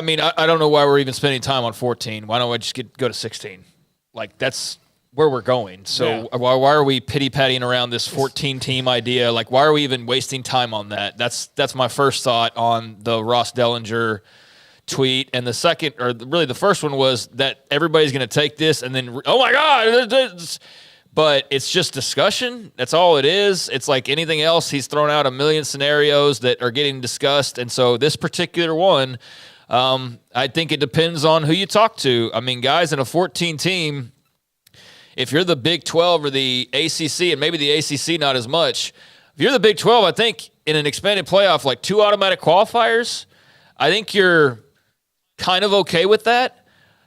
I mean, I don't know why we're even spending time on 14. Why don't I just go to 16? Like, that's where we're going. So why are we pity-pattying around this 14-team idea? Like, why are we even wasting time on that? That's my first thought on the Ross Dellinger tweet. And the second, or really the first one, was that everybody's going to take this and then, oh, my God, but it's just discussion. That's all it is. It's like anything else. He's thrown out a million scenarios that are getting discussed. And so this particular one, I think it depends on who you talk to. I mean, guys, in a 14 team, if you're the Big 12 or the ACC, and maybe the ACC not as much, if you're the Big 12, I think in an expanded playoff, like 2 automatic qualifiers, I think you're kind of okay with that.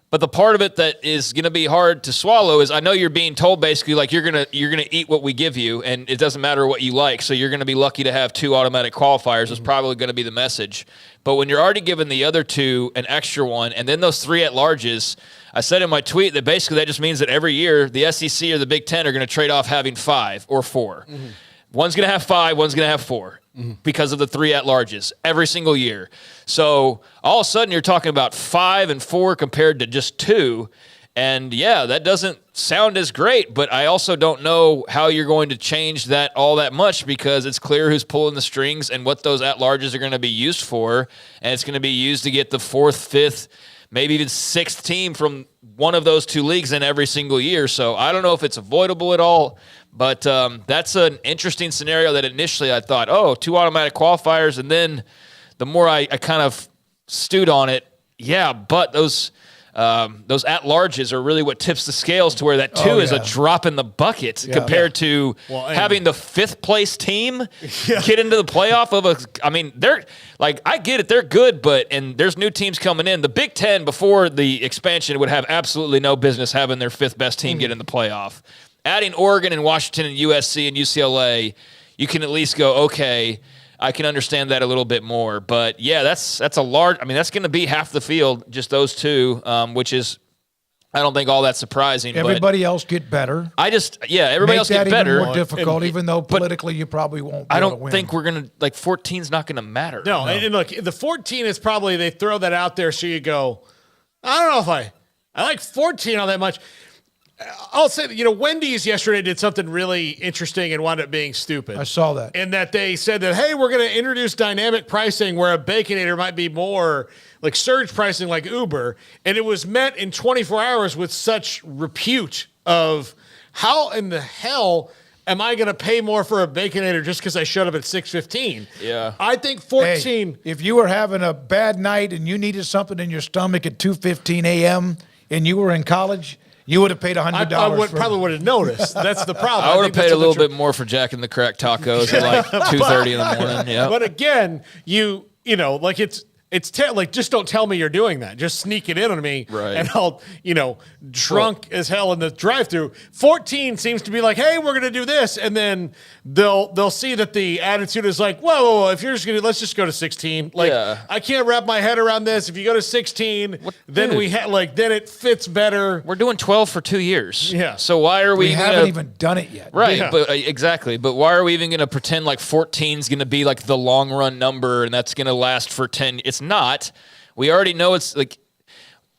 But the part of it that is going to be hard to swallow is I know you're being told basically like you're gonna eat what we give you, and it doesn't matter what you like. So you're going to be lucky to have 2 automatic qualifiers. Is probably going to be the message. But when you're already giving the other 2 an extra one, and then those 3 at-larges, I said in my tweet that basically that just means that every year the SEC or the Big Ten are going to trade off having 5 or 4. Mm-hmm. One's going to have 5, one's going to have 4. Because of the 3 at-larges every single year. So all of a sudden you're talking about 5 and 4 compared to just 2. And yeah, that doesn't sound as great, but I also don't know how you're going to change that all that much, because it's clear who's pulling the strings and what those at-larges are going to be used for. And it's going to be used to get the 4th, 5th, maybe even 6th team from one of those 2 leagues in every single year. So I don't know if it's avoidable at all. But that's an interesting scenario that initially I thought, 2 automatic qualifiers. And then the more I kind of stewed on it, but those at-larges are really what tips the scales to where that 2 is a drop in the bucket compared to having the 5th place team get into the playoff of I mean, they're like, I get it, they're good, and there's new teams coming in. The Big Ten before the expansion would have absolutely no business having their 5th best team get in the playoff. Adding Oregon and Washington and USC and UCLA, you can at least go, okay, I can understand that a little bit more. But yeah, that's a large. I mean, that's going to be half the field, just those 2, which is, I don't think all that surprising. Everybody else get better. Everybody else get better. Even more difficult, even though politically you probably won't. I don't think we're gonna 14's not gonna matter. No, and look, the 14 is probably, they throw that out there so you go, I don't know if I like 14 all that much. I'll say that, Wendy's yesterday did something really interesting and wound up being stupid. I saw that. And that they said that, hey, we're going to introduce dynamic pricing where a Baconator might be more like surge pricing like Uber. And it was met in 24 hours with such repute of how in the hell am I going to pay more for a Baconator just because I showed up at 6:15? Yeah. I think 14. Hey, if you were having a bad night and you needed something in your stomach at 2:15 a.m. and you were in college, you would have paid $100. I probably would have noticed. That's the problem. I would have paid a little bit more for Jack and the Crack tacos at like 2:30 in the morning. Yeah. But again, like just don't tell me you're doing that. Just sneak it in on me, right? And I'll, drunk as hell in the drive-through. 14 seems to be like, hey, we're going to do this, and then they'll see that the attitude is like, whoa, if you're just going to, let's just go to 16. Like, I can't wrap my head around this. If you go to 16, then then it fits better. We're doing 12 for 2 years. Yeah. So why are we? We haven't even done it yet. Right. Yeah. But exactly. But why are we even going to pretend like 14 is going to be like the long run number and that's going to last for 10? It's not. We already know it's like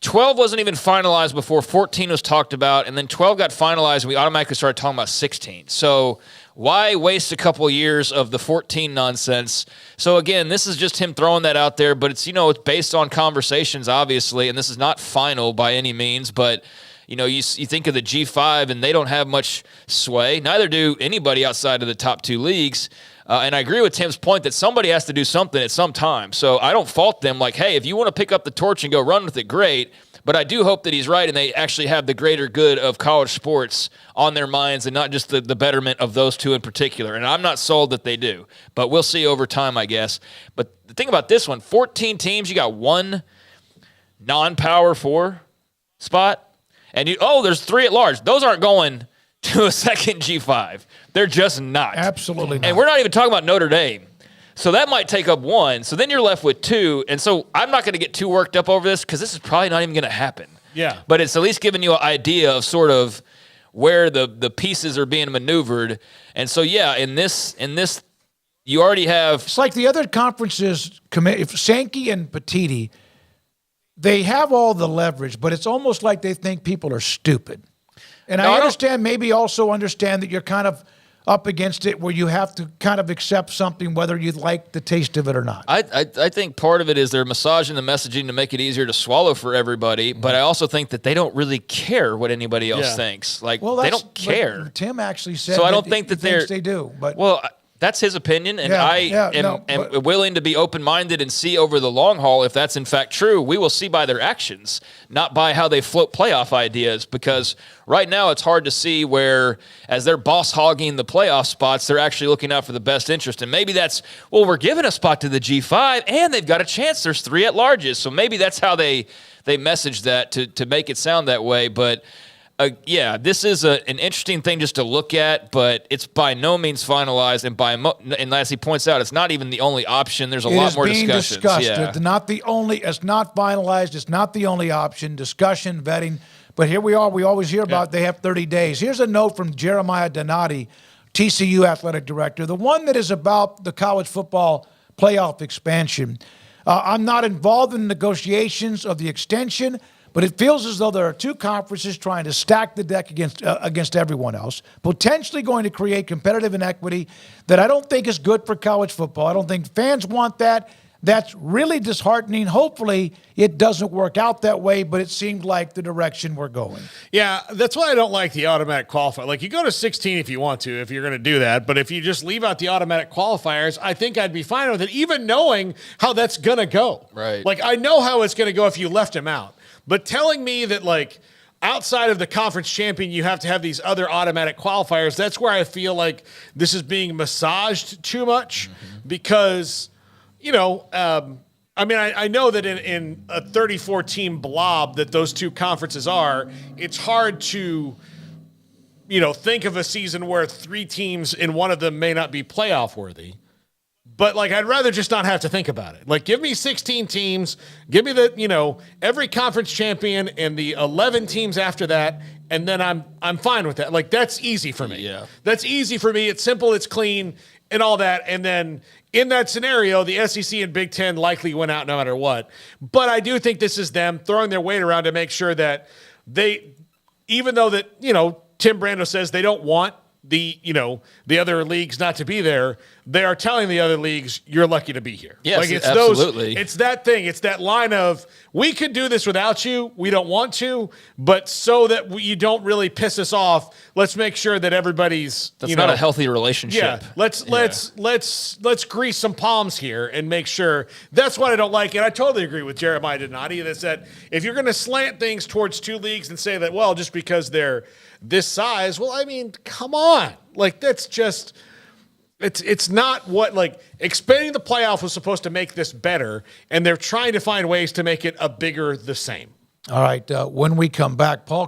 12 wasn't even finalized before 14 was talked about, and then 12 got finalized and we automatically started talking about 16. So why waste a couple years of the 14 nonsense? So again, this is just him throwing that out there, but it's, it's based on conversations, obviously, and this is not final by any means, but you think of the G5 and they don't have much sway. Neither do anybody outside of the top 2 leagues. And I agree with Tim's point that somebody has to do something at some time. So I don't fault them. Like, hey, if you want to pick up the torch and go run with it, great. But I do hope that he's right and they actually have the greater good of college sports on their minds and not just the betterment of those 2 in particular. And I'm not sold that they do. But we'll see over time, I guess. But the thing about this one, 14 teams, you got 1 non-Power 4 spot. And there's 3 at large. Those aren't going to a second G5. They're just not. Absolutely not. And we're not even talking about Notre Dame. So that might take up 1. So then you're left with 2. And so I'm not going to get too worked up over this because this is probably not even going to happen. Yeah. But it's at least giving you an idea of sort of where the pieces are being maneuvered. And so, in this, you already have. It's like the other conferences, if Sankey and Petiti, they have all the leverage, but it's almost like they think people are stupid. And No, I maybe also understand that you're kind of up against it where you have to kind of accept something whether you like the taste of it or not. I think part of it is they're massaging the messaging to make it easier to swallow for everybody, but I also think that they don't really care what anybody else thinks. Like, they don't care. Tim actually said So I don't think that they do. But well, that's his opinion, and Yeah, I yeah, am willing to be open-minded and see over the long haul if that's in fact true. We will see by their actions, not by how they float playoff ideas, because right now it's hard to see where, as they're boss-hogging the playoff spots, they're actually looking out for the best interest. And maybe that's, well, we're giving a spot to the G5, and they've got a chance. There's 3 at-larges. So maybe that's how they message that to make it sound that way. But yeah, this is an interesting thing just to look at, but it's by no means finalized. And as he points out, it's not even the only option. There's a lot more discussions. Yeah. It's not the only. It's not finalized. It's not the only option. Discussion, vetting. But here we are. We always hear about they have 30 days. Here's a note from Jeremiah Donati, TCU athletic director, the one that is about the college football playoff expansion. I'm not involved in negotiations of the extension, but it feels as though there are 2 conferences trying to stack the deck against everyone else, potentially going to create competitive inequity that I don't think is good for college football. I don't think fans want that. That's really disheartening. Hopefully, it doesn't work out that way, but it seemed like the direction we're going. Yeah, that's why I don't like the automatic qualifier. Like, you go to 16 if you want to, if you're going to do that. But if you just leave out the automatic qualifiers, I think I'd be fine with it, even knowing how that's going to go. Right. Like, I know how it's going to go if you left them out. But telling me that, like, outside of the conference champion, you have to have these other automatic qualifiers, that's where I feel like this is being massaged too much because, you know, I mean, I know that in a 34-team blob that those 2 conferences are, it's hard to, you know, think of a season where 3 teams in one of them may not be playoff worthy. But, like, I'd rather just not have to think about it. Like, give me 16 teams, give me the, you know, every conference champion and the 11 teams after that, and then I'm fine with that. Like, that's easy for me. Yeah. That's easy for me. It's simple, it's clean, and all that. And then in that scenario, the SEC and Big Ten likely went out no matter what. But I do think this is them throwing their weight around to make sure that they, even though that, you know, Tim Brando says they don't want the, you know, the other leagues not to be there, they are telling the other leagues, you're lucky to be here. Yes, like, it's absolutely. It's that thing. It's that line of, we could do this without you. We don't want to, but so that you don't really piss us off, let's make sure that everybody's, That's not a healthy relationship. Yeah, let's grease some palms here and make sure. That's what I don't like, and I totally agree with Jeremiah Donati that said if you're going to slant things towards 2 leagues and say that, well, just because they're this size, well, I mean, come on, like, that's just. It's not what, like, expanding the playoff was supposed to make this better, and they're trying to find ways to make it a bigger the same. All right, when we come back, Paul